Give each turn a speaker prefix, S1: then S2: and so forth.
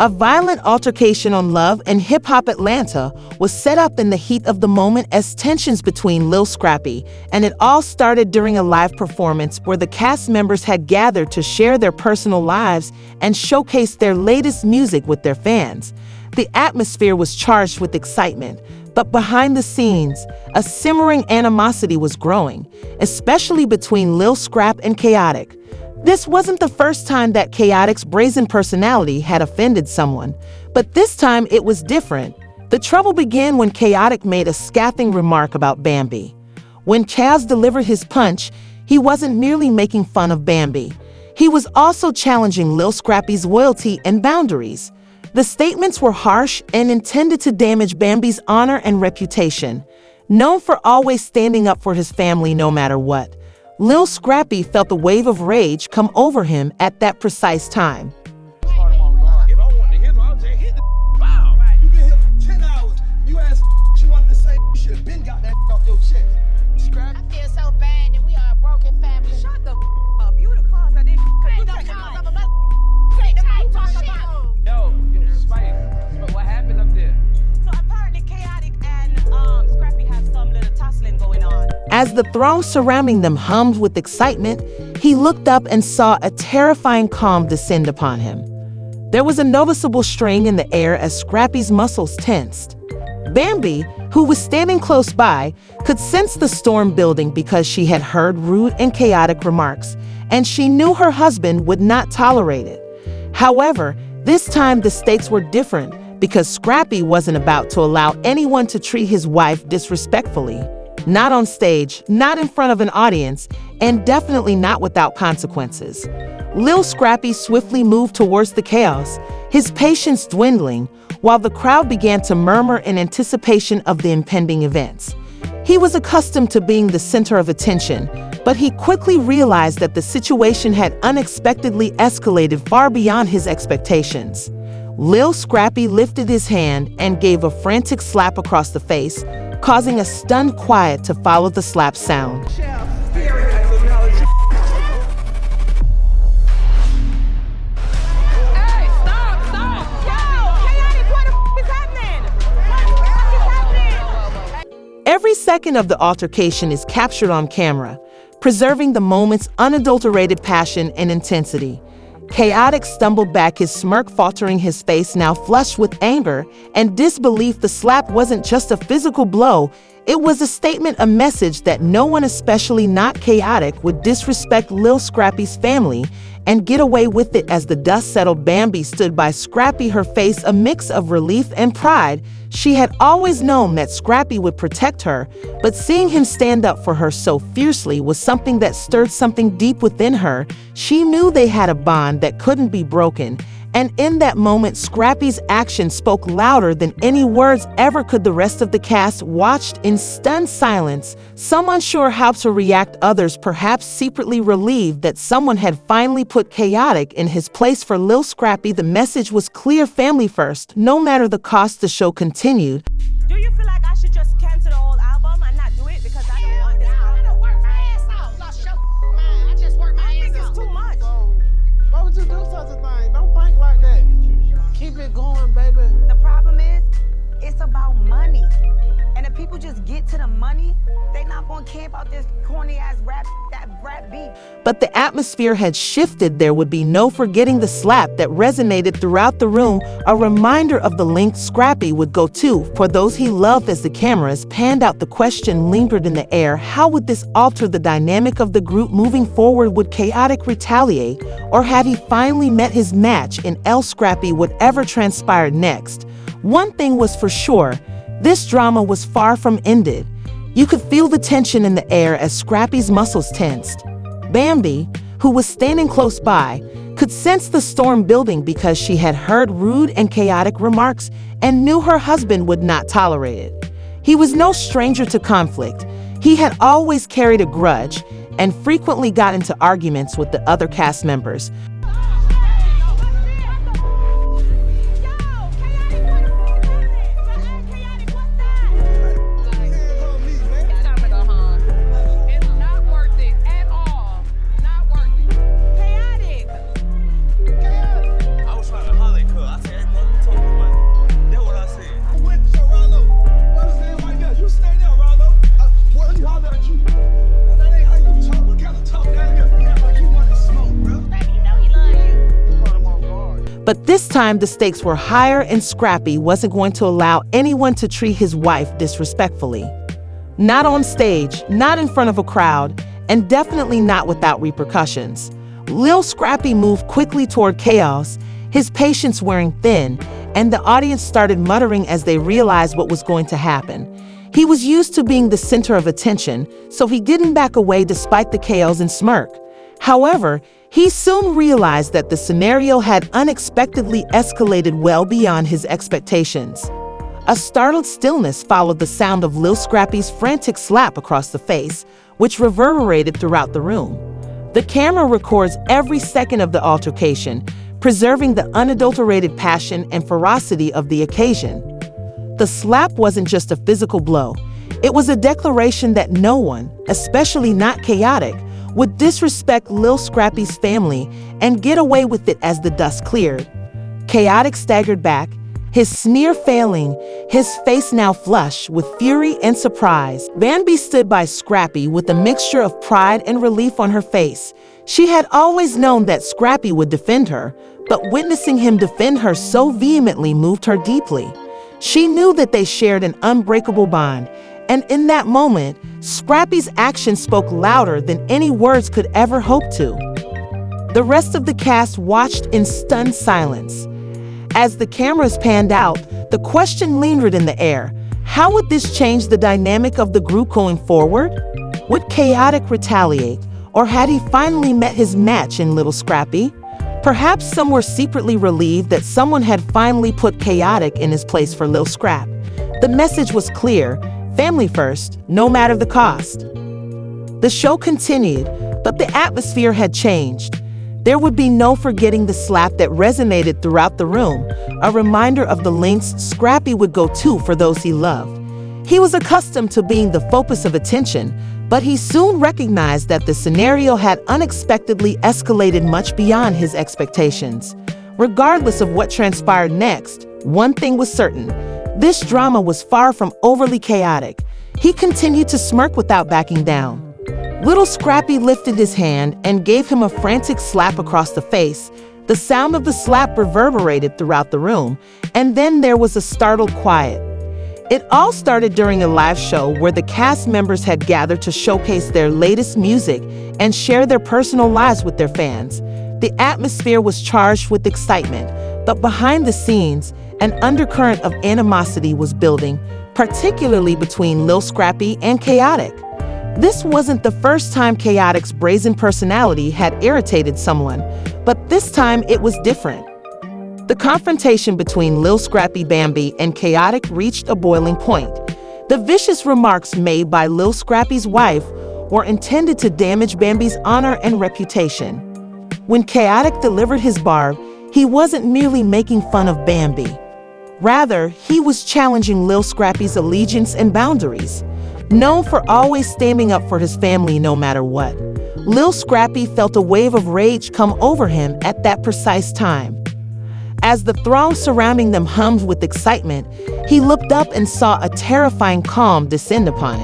S1: A violent altercation on Love and Hip Hop Atlanta was set up in the heat of the moment as tensions between Lil Scrappy, and it all started during a live performance where the cast members had gathered to share their personal lives and showcase their latest music with their fans. The atmosphere was charged with excitement, but behind the scenes, a simmering animosity was growing, especially between Lil Scrap and Khaotic. This wasn't the first time that Khaotic's brazen personality had offended someone, but this time it was different. The trouble began when Khaotic made a scathing remark about Bambi. When Chaz delivered his punch, he wasn't merely making fun of Bambi. He was also challenging Lil Scrappy's loyalty and boundaries. The statements were harsh and intended to damage Bambi's honor and reputation. Known for always standing up for his family no matter what, Lil Scrappy felt a wave of rage come over him at that precise time.
S2: If I wanted to hit him, I would say hit the bow. You been here for 10 hours. You asked you wanted to say you should have been got that off your chest. Scrappy.
S3: I feel so bad that we are a broken family.
S4: Shut the up. You the cause of this.
S3: You the cause of a mother. Take the mic, talk about.
S2: Yo, Spike, what happened up there?
S4: So apparently Khaotic and Scrappy have some little tussling going on.
S1: As the throng surrounding them hummed with excitement, he looked up and saw a terrifying calm descend upon him. There was a noticeable strain in the air as Scrappy's muscles tensed. Bambi, who was standing close by, could sense the storm building because she had heard rude and chaotic remarks, and she knew her husband would not tolerate it. However, this time the stakes were different because Scrappy wasn't about to allow anyone to treat his wife disrespectfully. Not on stage, not in front of an audience, and definitely not without consequences. Lil Scrappy swiftly moved towards the chaos, his patience dwindling, while the crowd began to murmur in anticipation of the impending events. He was accustomed to being the center of attention, but he quickly realized that the situation had unexpectedly escalated far beyond his expectations. Lil Scrappy lifted his hand and gave a frantic slap across the face, causing a stunned quiet to follow the slap sound. Every second of the altercation is captured on camera, preserving the moment's unadulterated passion and intensity. Khaotic stumbled back, his smirk faltering, his face now flushed with anger and disbelief. The slap wasn't just a physical blow, it was a statement, a message that no one, especially not Khaotic, would disrespect Lil Scrappy's family and get away with it. As the dust settled, Bambi stood by Scrappy, her face a mix of relief and pride. She had always known that Scrappy would protect her, but seeing him stand up for her so fiercely was something that stirred something deep within her. She knew they had a bond that couldn't be broken, and in that moment, Scrappy's actions spoke louder than any words ever could. The rest of the cast watched in stunned silence, some unsure how to react, others perhaps secretly relieved that someone had finally put Khaotic in his place. For Lil Scrappy, the message was clear: family first, no matter the cost. The show continued.
S4: Do you feel like I should just cancel the whole album and not do it because I don't want this album?
S3: I done worked my ass off. Lost your mind. I just worked my
S4: I
S3: ass
S4: think
S3: off.
S4: it's too much.
S2: Why would you do such a thing? Don't think like that. Keep it going, baby.
S4: The problem is, it's about money. And if people just get to the money, they not gonna care about this corny ass rap beat.
S1: But the atmosphere had shifted. There would be no forgetting the slap that resonated throughout the room, a reminder of the length Scrappy would go to for those he loved. As the cameras panned out, the question lingered in the air: how would this alter the dynamic of the group moving forward? Would Khaotic retaliate, or had he finally met his match in Lil Scrappy? Whatever transpired next, one thing was for sure: this drama was far from ended. You could feel the tension in the air as Scrappy's muscles tensed. Bambi, who was standing close by, could sense the storm building because she had heard rude and chaotic remarks and knew her husband would not tolerate it. He was no stranger to conflict. He had always carried a grudge and frequently got into arguments with the other cast members.
S2: I was trying to holler at her. I said,
S1: But this time the stakes were higher and Scrappy wasn't going to allow anyone to treat his wife disrespectfully. Not on stage, not in front of a crowd, and definitely not without repercussions. Lil Scrappy moved quickly toward chaos, his patience wearing thin, and the audience started muttering as they realized what was going to happen. He was used to being the center of attention, so he didn't back away despite the chaos and smirk. However, he soon realized that the scenario had unexpectedly escalated well beyond his expectations. A startled stillness followed the sound of Lil Scrappy's frantic slap across the face, which reverberated throughout the room. The camera records every second of the altercation, preserving the unadulterated passion and ferocity of the occasion. The slap wasn't just a physical blow. It was a declaration that no one, especially not Khaotic, would disrespect Lil Scrappy's family and get away with it as the dust cleared. Khaotic staggered back, his sneer failing, his face now flush with fury and surprise. Bambi stood by Scrappy with a mixture of pride and relief on her face. She had always known that Scrappy would defend her, but witnessing him defend her so vehemently moved her deeply. She knew that they shared an unbreakable bond, and in that moment, Scrappy's actions spoke louder than any words could ever hope to. The rest of the cast watched in stunned silence. As the cameras panned out, the question lingered in the air. How would this change the dynamic of the group going forward? Would Khaotic retaliate, or had he finally met his match in Little Scrappy? Perhaps some were secretly relieved that someone had finally put Khaotic in his place for Lil Scrap. The message was clear: family first, no matter the cost. The show continued, but the atmosphere had changed. There would be no forgetting the slap that resonated throughout the room, a reminder of the lengths Scrappy would go to for those he loved. He was accustomed to being the focus of attention, but he soon recognized that the scenario had unexpectedly escalated much beyond his expectations. Regardless of what transpired next, one thing was certain: this drama was far from overly chaotic. He continued to smirk without backing down. Little Scrappy lifted his hand and gave him a frantic slap across the face. The sound of the slap reverberated throughout the room, and then there was a startled quiet. It all started during a live show where the cast members had gathered to showcase their latest music and share their personal lives with their fans. The atmosphere was charged with excitement, but behind the scenes, an undercurrent of animosity was building, particularly between Lil Scrappy and Khaotic. This wasn't the first time Khaotic's brazen personality had irritated someone, but this time it was different. The confrontation between Lil Scrappy Bambi and Khaotic reached a boiling point. The vicious remarks made by Lil Scrappy's wife were intended to damage Bambi's honor and reputation. When Khaotic delivered his barb, he wasn't merely making fun of Bambi. Rather, he was challenging Lil Scrappy's allegiance and boundaries. Known for always standing up for his family no matter what, Lil Scrappy felt a wave of rage come over him at that precise time. As the throng surrounding them hummed with excitement, he looked up and saw a terrifying calm descend upon him.